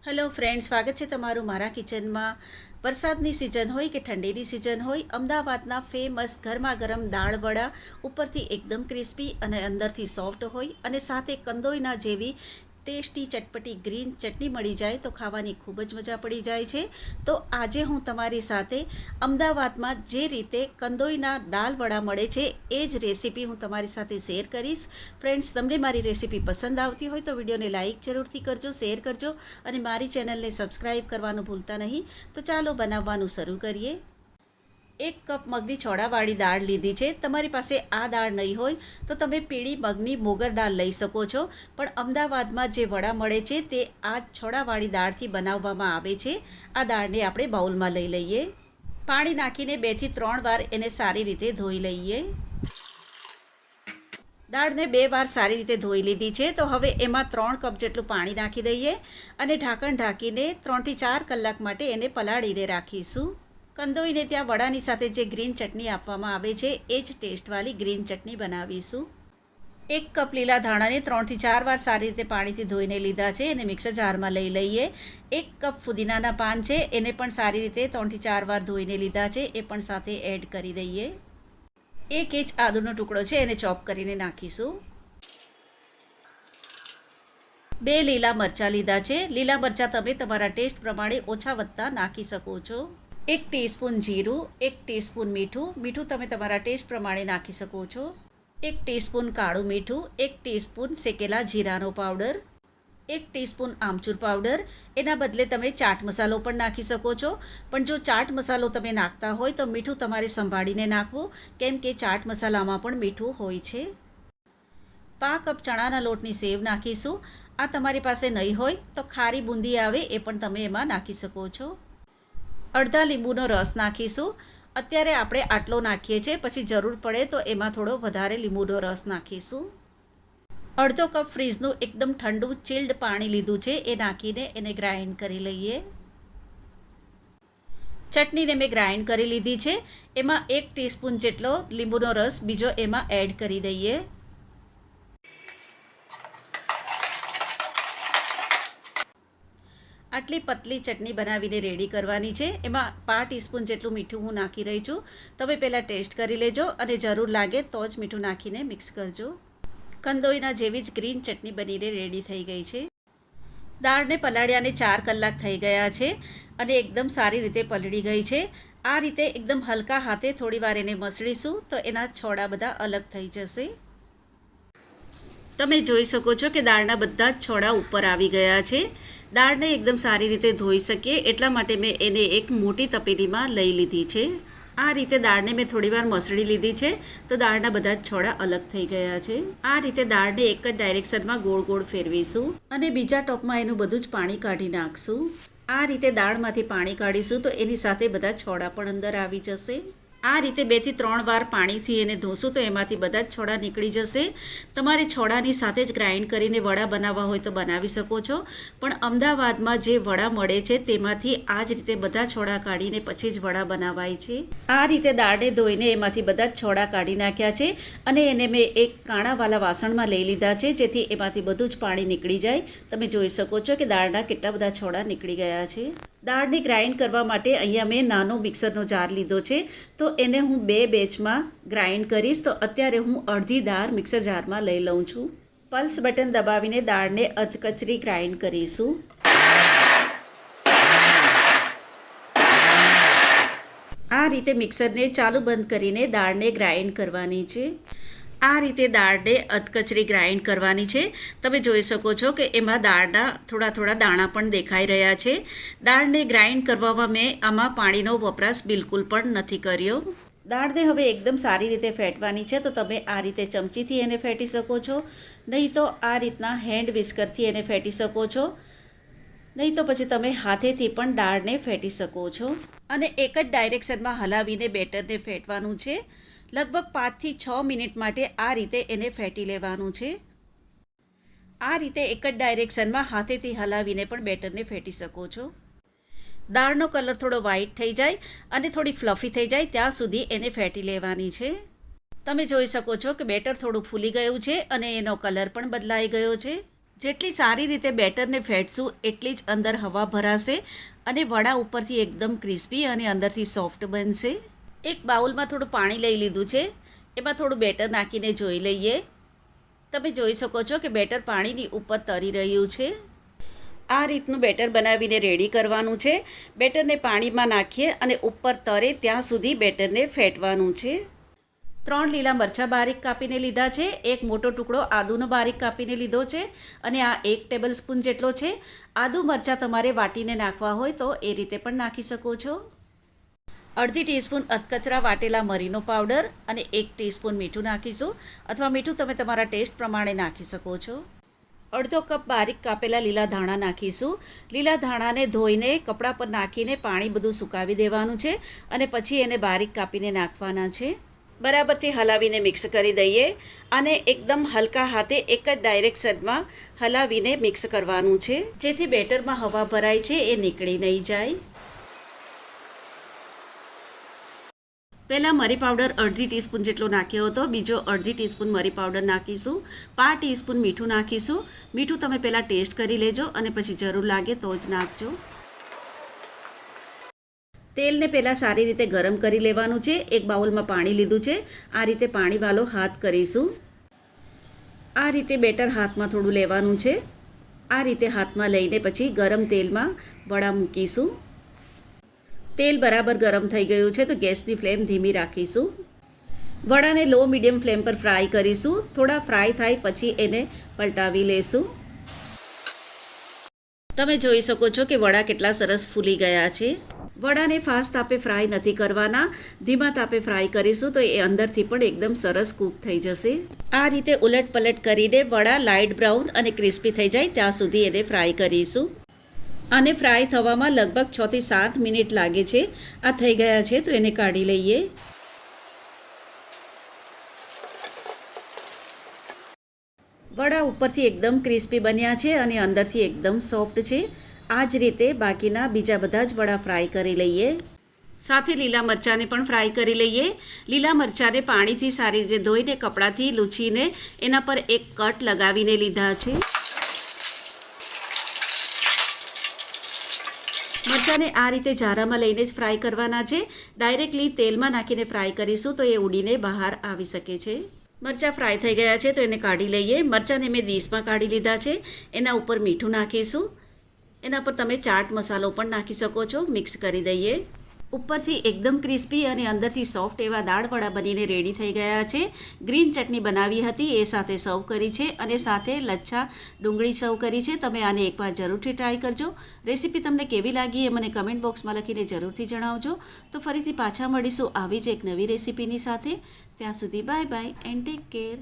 Hello friend, સ્વાગત છે તમારું મારા કિચનમાં. વરસાદની સિઝન હોય કે ઠંડીની સિઝન હોય, અમદાવાદના ફેમસ ગરમા ગરમ દાળ વડા ઉપરથી એકદમ ક્રિસ્પી અને અંદરથી સોફ્ટ હોય અને સાથે કંદોઈના જેવી ટેસ્ટી ચટપટી ગ્રીન ચટણી મળી જાય તો ખાવાની ખૂબ જ મજા પડી જાય છે. તો આજે હું તમારી સાથે અમદાવાદમાં જે રીતે કંદોઈના દાળ વડા મળે છે એ જ રેસીપી હું તમારી સાથે શેર કરીશ. ફ્રેન્ડ્સ, તમને મારી રેસીપી પસંદ આવતી હોય તો વિડીયોને લાઇક જરૂરથી કરજો, શેર કરજો અને મારી ચેનલને સબસ્ક્રાઈબ કરવાનું ભૂલતા નહીં. તો ચાલો બનાવવાનું શરૂ કરીએ. 1 કપ મગની છોડાવાળી દાળ લીધી છે. તમારી પાસે આ દાળ નહીં હોય તો તમે પીળી મગની મોગર દાળ લઈ શકો છો, પણ અમદાવાદમાં જે વડા મળે છે તે આ છોડાવાળી દાળથી બનાવવામાં આવે છે. આ દાળને આપણે બાઉલમાં લઈ લઈએ. પાણી નાખીને 2 થી 3 વાર એને સારી રીતે ધોઈ લઈએ. દાળને 2 વાર સારી રીતે ધોઈ લીધી છે. તો હવે એમાં 3 કપ જેટલું પાણી નાખી દઈએ અને ઢાંકણ ઢાંકીને 3 થી 4 કલાક માટે એને પલાળીને રાખીશું. કંદોઈને ત્યાં વડાની સાથે જે ગ્રીન ચટણી આપવામાં આવે છે એ જ ટેસ્ટવાળી ગ્રીન ચટણી બનાવીશું. 1 કપ લીલા ધાણાને 3 થી 4 વાર સારી રીતે પાણીથી ધોઈને લીધા છે એને મિક્સર જારમાં લઈ લઈએ. 1 કપ ફુદીનાના પાન છે એને પણ સારી રીતે 3 થી 4 વાર ધોઈને લીધા છે, એ પણ સાથે એડ કરી દઈએ. 1 ઇંચ આદુનો ટુકડો છે એને ચોપ કરીને નાખીશું. 2 લીલા મરચાં લીધા છે. લીલા મરચાં તમે તમારા ટેસ્ટ પ્રમાણે ઓછા વધતા નાખી શકો છો. 1 ટીસ્પૂન જીરું, 1 ટીસ્પૂન મીઠું તમે તમારા ટેસ્ટ પ્રમાણે નાખી શકો છો. 1 ટીસ્પૂન કાળું મીઠું, 1 ટીસ્પૂન શેકેલા જીરાનો પાવડર, 1 ટીસ્પૂન આમચૂર પાવડર. એના બદલે તમે ચાટ મસાલો પણ નાખી શકો છો, પણ જો ચાટ મસાલો તમે નાખતા હોય તો મીઠું તમારે સંભાળીને નાખવું, કેમ કે ચાટ મસાલામાં પણ મીઠું હોય છે. 1/2 કપ ચણાના લોટની સેવ નાખીશું. આ તમારી પાસે નહીં હોય તો ખારી બુંદી આવે એ પણ તમે એમાં નાખી શકો છો. અડધા લીંબુનો રસ નાખીશું. અત્યારે આપણે આટલો નાખીએ છીએ, પછી જરૂર પડે તો એમાં થોડો વધારે લીંબુનો રસ નાખીશું. અડધો કપ ફ્રીજનું એકદમ ઠંડુ ચિલ્ડ પાણી લીધું છે, એ નાખીને એને ગ્રાઇન્ડ કરી લઈએ. ચટણીને મેં ગ્રાઇન્ડ કરી લીધી છે. એમાં 1 ટીસ્પૂન જેટલો લીંબુનો રસ બીજો એમાં એડ કરી દઈએ. આટલી પતલી ચટણી બનાવીને રેડી કરવાની છે. એમાં 1/2 ટીસ્પૂન જેટલું મીઠું હું નાખી રહી છું. તમે પહેલાં ટેસ્ટ કરી લેજો અને જરૂર લાગે તો જ મીઠું નાખીને મિક્સ કરજો. કંદોઈના જેવી જ ગ્રીન ચટણી બનીને રેડી થઈ ગઈ છે. દાળને પલાળ્યાને 4 કલાક થઈ ગયા છે અને એકદમ સારી રીતે પલળી ગઈ છે. આ રીતે એકદમ હલકા હાથે થોડી વાર એને મસળીશું તો એના છોડા બધા અલગ થઈ જશે. તમે જોઈ શકો છો કે દાળના બધા જ છોડા ઉપર આવી ગયા છે. દાળને એકદમ સારી રીતે ધોઈ શકીએ એટલા માટે મેં એને એક મોટી તપેલીમાં લઈ લીધી છે. આ રીતે દાળને મેં થોડીવાર મસળી લીધી છે તો દાળના બધા જ છોડા અલગ થઈ ગયા છે. આ રીતે દાળને એક જ ડાયરેક્શનમાં ગોળ ગોળ ફેરવીશું અને બીજા ટોપમાં એનું બધું જ પાણી કાઢી નાખશું. આ રીતે દાળમાંથી પાણી કાઢીશું તો એની સાથે બધા છોડા પણ અંદર આવી જશે. આ રીતે 2 થી 3 વાર પાણીથી એને ધોશું તો એમાંથી બધા જ છોડા નીકળી જશે. તમારે છોડાની સાથે જ ગ્રાઇન્ડ કરીને વડા બનાવવા હોય તો બનાવી શકો છો, પણ અમદાવાદમાં જે વડા મળે છે તેમાંથી આ જ રીતે બધા છોડા કાઢીને પછી જ વડા બનાવાય છે. આ રીતે દાળને ધોઈને એમાંથી બધા જ છોડા કાઢી નાખ્યા છે અને એને મેં એક કાણાવાળા વાસણમાં લઈ લીધા છે જેથી એમાંથી બધું જ પાણી નીકળી જાય. તમે જોઈ શકો છો કે દાળના કેટલા બધા છોડા નીકળી ગયા છે. દાળને ગ્રાઇન્ડ કરવા માટે અહીંયા મેં નાનો મિક્સરનો જાર લીધો છે, તો એને હું 2 બેચમાં ગ્રાઇન્ડ કરીશ. તો અત્યારે હું અડધી દાળ મિક્સર જારમાં લઈ લઉં છું. પલ્સ બટન દબાવીને દાળને અધકચરી ગ્રાઇન્ડ કરીશું. આ રીતે મિક્સરને ચાલુ બંધ કરીને દાળને ગ્રાઇન્ડ કરવાની છે. આ રીતે દાળને અધકચરી ગ્રાઇન્ડ કરવાની છે. તમે જોઈ શકો છો કે એમાં દાળના થોડા દાણા પણ દેખાઈ રહ્યા છે. દાળને ગ્રાઇન્ડ કરવામાં મેં આમાં પાણીનો વપરાશ બિલકુલ પણ નથી કર્યો. દાળને હવે એકદમ સારી રીતે ફેટવાની છે, તો તમે આ રીતે ચમચીથી એને ફેટી શકો છો, નહીં તો આ રીતના હેન્ડ વિસ્કરથી એને ફેટી શકો છો, નહીં તો પછી તમે હાથેથી પણ દાળને ફેટી શકો છો. અને એક જ ડાયરેક્શનમાં હલાવીને બેટરને ફેટવાનું છે. લગભગ 5 થી 6 મિનિટ માટે આ રીતે એને ફેટી લેવાનું છે. આ રીતે એક જ ડાયરેક્શનમાં હાથેથી હલાવીને પણ બેટરને ફેટી શકો છો. દાળનો કલર થોડો વ્હાઇટ થઈ જાય અને થોડી ફ્લફી થઈ જાય ત્યાં સુધી એને ફેટી લેવાની છે. તમે જોઈ શકો છો કે બેટર થોડું ફૂલી ગયું છે અને એનો કલર પણ બદલાઈ ગયો છે. જેટલી સારી રીતે બેટરને ફેટશું એટલી જ અંદર હવા ભરાશે અને વડા ઉપરથી એકદમ ક્રિસ્પી અને અંદરથી સોફ્ટ બનશે. એક બાઉલમાં થોડું પાણી લઈ લીધું છે, એમાં થોડું બેટર નાખીને જોઈ લઈએ. તમે જોઈ શકો છો કે બેટર પાણીની ઉપર તરી રહ્યું છે. આ રીતનું બેટર બનાવીને રેડી કરવાનું છે. બેટરને પાણીમાં નાખીએ અને ઉપર તરે ત્યાં સુધી બેટરને ફેટવાનું છે. 3 લીલા મરચાં બારીક કાપીને લીધા છે, એક મોટો ટુકડો આદુનો બારીક કાપીને લીધો છે અને આ 1 ટેબલ સ્પૂન જેટલો છે. આદુ મરચાં તમારે વાટીને નાખવા હોય તો એ રીતે પણ નાખી શકો છો. અડધી ટીસ્પૂન અધકચરા વાટેલા મરીનો પાવડર અને 1 ટીસ્પૂન મીઠું નાખીશું, અથવા મીઠું તમે તમારા ટેસ્ટ પ્રમાણે નાખી શકો છો. અડધો કપ બારીક કાપેલા લીલા ધાણા નાખીશું. લીલા ધાણાને ધોઈને કપડાં પર નાખીને પાણી બધું સુકાવી દેવાનું છે અને પછી એને બારીક કાપીને નાખવાના છે. બરાબરથી હલાવીને મિક્સ કરી દઈએ. અને એકદમ હલકા હાથે એક જ ડાયરેક્શનમાં હલાવીને મિક્સ કરવાનું છે, જેથી બેટરમાં હવા ભરાય છે એ નીકળી નહીં જાય. પહેલાં મરી પાવડર અડધી ટીસ્પૂન જેટલો નાખ્યો હતો, બીજો અડધી ટીસ્પૂન મરી પાવડર નાખીશું. 5 ટીસ્પૂન મીઠું નાખીશું. મીઠું તમે પહેલાં ટેસ્ટ કરી લેજો અને પછી જરૂર લાગે તો જ નાખજો. તેલને પહેલાં સારી રીતે ગરમ કરી લેવાનું છે. એક બાઉલમાં પાણી લીધું છે. આ રીતે પાણીવાળો હાથ કરીશું. આ રીતે બેટર હાથમાં થોડું લેવાનું છે. આ રીતે હાથમાં લઈને પછી ગરમ તેલમાં વડા મૂકીશું. તેલ બરાબર ગરમ થઈ ગયું છે તો ગેસની ફ્લેમ ધીમી રાખીશું. વડાને લો મીડિયમ ફ્લેમ પર ફ્રાય કરીશું. થોડા ફ્રાય થાય પછી એને પલટાવી લેશું. તમે જોઈ શકો છો કે વડા કેટલા સરસ ફૂલી ગયા છે. વડાને ફાસ્ટ તાપે ફ્રાય નથી કરવાના, ધીમા તાપે ફ્રાય કરીશું તો એ અંદરથી પણ એકદમ સરસ કૂક થઈ જશે. આ રીતે ઉલટ પલટ કરીને વડા લાઇટ બ્રાઉન અને ક્રિસ્પી થઈ જાય ત્યાં સુધી એને ફ્રાય કરીશું. આને ફ્રાય થવામાં લગભગ 6 થી 7 મિનિટ લાગે છે. આ થઈ ગયા છે તો એને કાઢી લઈએ. વડા ઉપરથી એકદમ ક્રિસ્પી બન્યા છે અને અંદરથી એકદમ સોફ્ટ છે. આ જ રીતે બાકીના બીજા બધા જ વડા ફ્રાય કરી લઈએ. સાથે લીલા મરચાંને પણ ફ્રાય કરી લઈએ. લીલા મરચાંને પાણીથી સારી રીતે ધોઈને કપડાથી લૂછીને એના પર એક કટ લગાવીને લીધા છે. મરચાંને આ રીતે જારામાં લઈને જ ફ્રાય કરવાના છે. ડાયરેક્ટલી તેલમાં નાખીને ફ્રાય કરીશું તો એ ઉડીને બહાર આવી શકે છે. મરચાં ફ્રાય થઈ ગયા છે તો એને કાઢી લઈએ. મરચાંને મેં ડીશમાં કાઢી લીધા છે. એના ઉપર મીઠું નાખીશું. એના પર તમે ચાટ મસાલો પણ નાખી શકો છો. મિક્સ કરી દઈએ. ઉપરથી એકદમ ક્રિસ્પી અને અંદરથી સોફ્ટ એવા દાળવડા બનીને રેડી થઈ ગયા છે. ગ્રીન ચટણી બનાવી હતી એ સાથે સર્વ કરી છે અને સાથે લચ્છા ડુંગળી સર્વ કરી છે. તમે આને એકવાર જરૂરથી ટ્રાય કરજો. રેસીપી તમને કેવી લાગી એ મને કમેન્ટ બોક્સમાં લખીને જરૂરથી જણાવજો. તો ફરીથી પાછા મળીશું આવી જ એક નવી રેસીપીની સાથે. ત્યાં સુધી bye bye and take care.